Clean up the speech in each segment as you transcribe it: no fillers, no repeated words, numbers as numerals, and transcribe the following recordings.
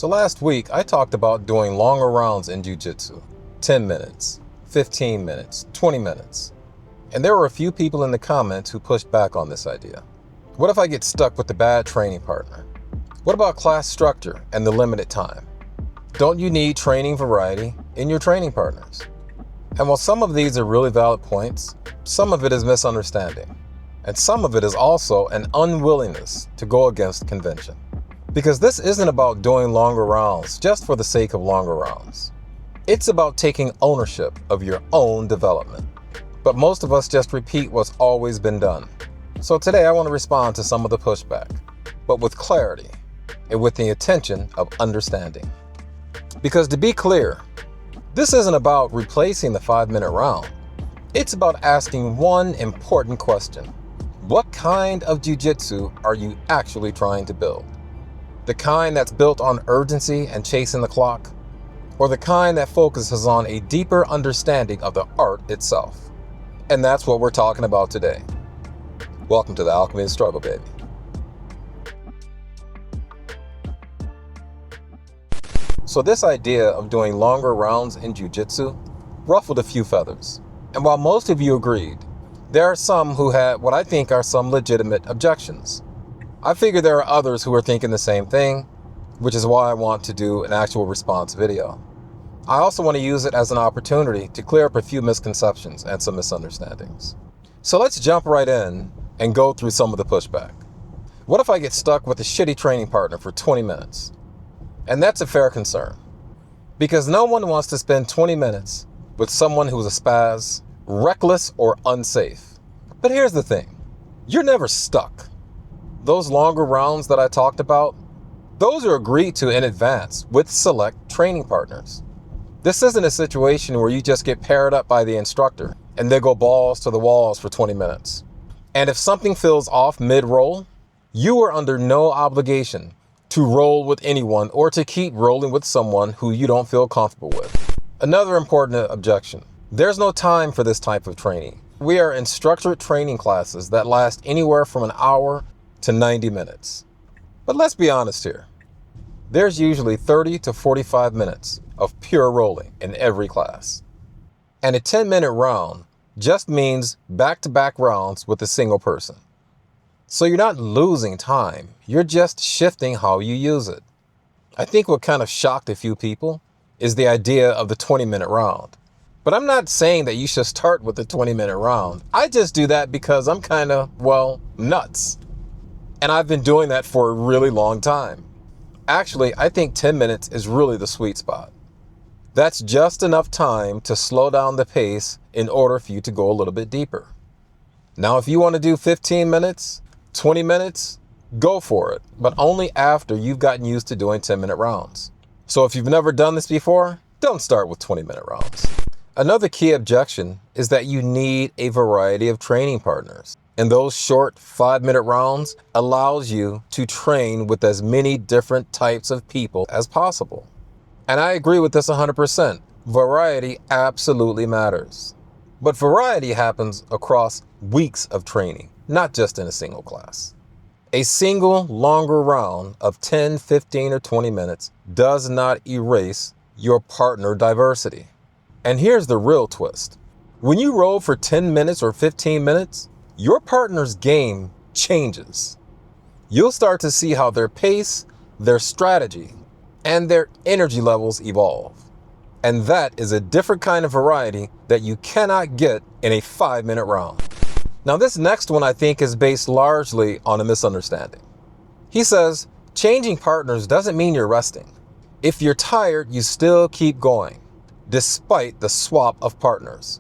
So last week, I talked about doing longer rounds in Jiu Jitsu. 10 minutes, 15 minutes, 20 minutes. And there were a few people in the comments who pushed back on this idea. What if I get stuck with a bad training partner? What about class structure and the limited time? Don't you need training variety in your training partners? And while some of these are really valid points, some of it is misunderstanding. And some of it is also an unwillingness to go against convention. Because this isn't about doing longer rounds just for the sake of longer rounds. It's about taking ownership of your own development. But most of us just repeat what's always been done. So today I want to respond to some of the pushback, but with clarity and with the intention of understanding. Because to be clear, this isn't about replacing the 5-minute round. It's about asking one important question. What kind of jiu-jitsu are you actually trying to build? The kind that's built on urgency and chasing the clock? Or the kind that focuses on a deeper understanding of the art itself? And that's what we're talking about today. Welcome to the Alchemy of Struggle, baby. So this idea of doing longer rounds in jiu-jitsu ruffled a few feathers. And while most of you agreed, there are some who had what I think are some legitimate objections. I figure there are others who are thinking the same thing, which is why I want to do an actual response video. I also want to use it as an opportunity to clear up a few misconceptions and some misunderstandings. So let's jump right in and go through some of the pushback. What if I get stuck with a shitty training partner for 20 minutes? And that's a fair concern, because no one wants to spend 20 minutes with someone who's a spaz, reckless, or unsafe. But here's the thing, you're never stuck. Those longer rounds that I talked about, those are agreed to in advance with select training partners. This isn't a situation where you just get paired up by the instructor and they go balls to the walls for 20 minutes. And if something feels off mid-roll, you are under no obligation to roll with anyone or to keep rolling with someone who you don't feel comfortable with. Another important objection, there's no time for this type of training. We are in structured training classes that last anywhere from an hour to 90 minutes. But let's be honest here. There's usually 30 to 45 minutes of pure rolling in every class. And a 10-minute round just means back-to-back rounds with a single person. So you're not losing time, you're just shifting how you use it. I think what kind of shocked a few people is the idea of the 20-minute round. But I'm not saying that you should start with the 20-minute round. I just do that because I'm kind of, nuts. And I've been doing that for a really long time. Actually, I think 10 minutes is really the sweet spot. That's just enough time to slow down the pace in order for you to go a little bit deeper. Now, if you want to do 15 minutes, 20 minutes, go for it, but only after you've gotten used to doing 10-minute rounds. So if you've never done this before, don't start with 20-minute rounds. Another key objection is that you need a variety of training partners. And those short 5-minute rounds allows you to train with as many different types of people as possible. And I agree with this 100%. Variety absolutely matters. But variety happens across weeks of training, not just in a single class. A single longer round of 10, 15, or 20 minutes does not erase your partner diversity. And here's the real twist. When you roll for 10 minutes or 15 minutes, your partner's game changes. You'll start to see how their pace, their strategy, and their energy levels evolve. And that is a different kind of variety that you cannot get in a 5-minute round. Now this next one I think is based largely on a misunderstanding. He says, changing partners doesn't mean you're resting. If you're tired, you still keep going, despite the swap of partners.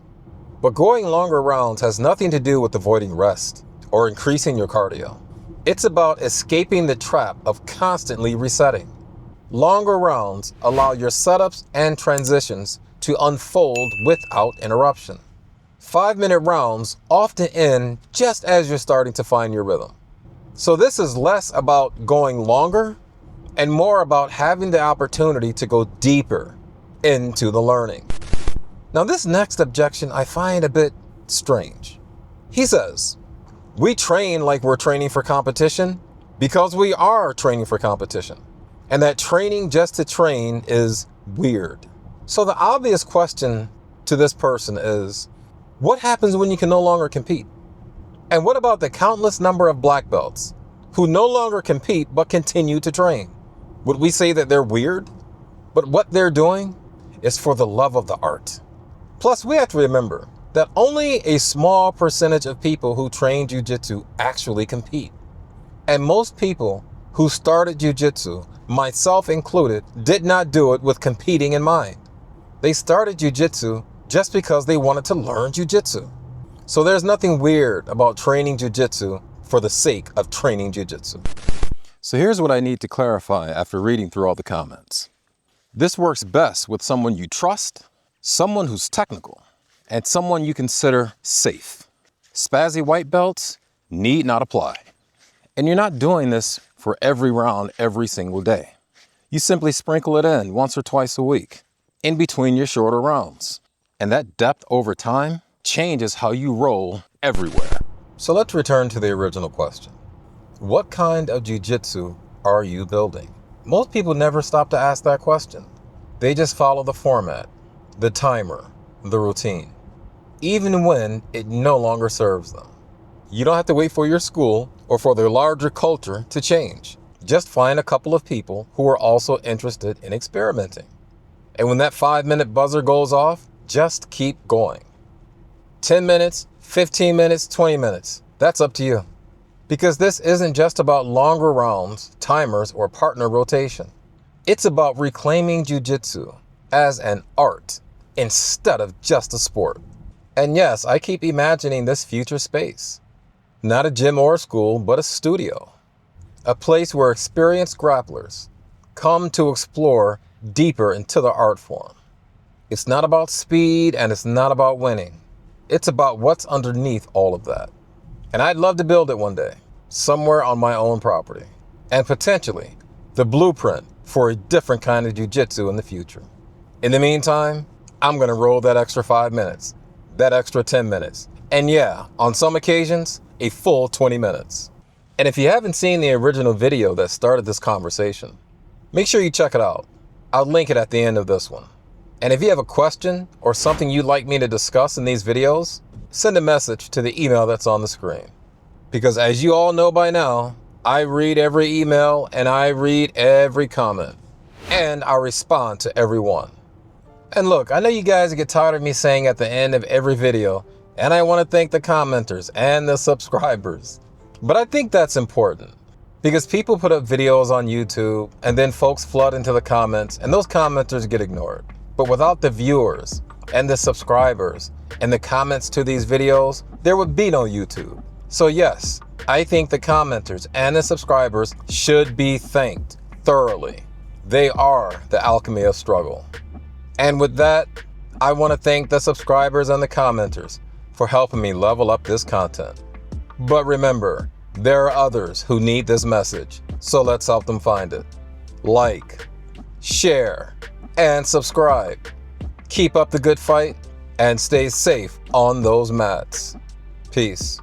But going longer rounds has nothing to do with avoiding rest or increasing your cardio. It's about escaping the trap of constantly resetting. Longer rounds allow your setups and transitions to unfold without interruption. 5-minute rounds often end just as you're starting to find your rhythm. So this is less about going longer and more about having the opportunity to go deeper into the learning. Now this next objection I find a bit strange. He says, we train like we're training for competition because we are training for competition. and that training just to train is weird. So the obvious question to this person is, what happens when you can no longer compete? And what about the countless number of black belts who no longer compete but continue to train? Would we say that they're weird? But what they're doing is for the love of the art. Plus, we have to remember that only a small percentage of people who train jiu-jitsu actually compete. And most people who started jiu-jitsu, myself included, did not do it with competing in mind. They started jiu-jitsu just because they wanted to learn jiu-jitsu. So there's nothing weird about training jiu-jitsu for the sake of training jiu-jitsu. So here's what I need to clarify after reading through all the comments. This works best with someone you trust, someone who's technical, and someone you consider safe. Spazzy white belts need not apply. And you're not doing this for every round every single day. You simply sprinkle it in once or twice a week, in between your shorter rounds. And that depth over time changes how you roll everywhere. So let's return to the original question. What kind of jiu-jitsu are you building? Most people never stop to ask that question. They just follow the format, the timer, the routine, even when it no longer serves them. You don't have to wait for your school or for their larger culture to change. Just find a couple of people who are also interested in experimenting. And when that 5-minute buzzer goes off, just keep going. 10 minutes, 15 minutes, 20 minutes. That's up to you. Because this isn't just about longer rounds, timers, or partner rotation. It's about reclaiming jiu-jitsu as an art instead of just a sport. And yes, I keep imagining this future space. Not a gym or a school, but a studio. A place where experienced grapplers come to explore deeper into the art form. It's not about speed and it's not about winning. It's about what's underneath all of that. And I'd love to build it one day, somewhere on my own property. And potentially, the blueprint for a different kind of jiu-jitsu in the future. In the meantime, I'm gonna roll that extra 5 minutes, that extra 10 minutes. And yeah, on some occasions, a full 20 minutes. And if you haven't seen the original video that started this conversation, make sure you check it out. I'll link it at the end of this one. And if you have a question or something you'd like me to discuss in these videos, send a message to the email that's on the screen. Because as you all know by now, I read every email and I read every comment. And I respond to every one. And look, I know you guys get tired of me saying at the end of every video, and I want to thank the commenters and the subscribers. But I think that's important. Because people put up videos on YouTube and then folks flood into the comments and those commenters get ignored. But without the viewers and the subscribers and the comments to these videos, there would be no YouTube. So yes, I think the commenters and the subscribers should be thanked thoroughly. They are the alchemy of struggle. And with that, I want to thank the subscribers and the commenters for helping me level up this content. But remember, there are others who need this message, so let's help them find it. Like, share, and subscribe. Keep up the good fight and stay safe on those mats. Peace.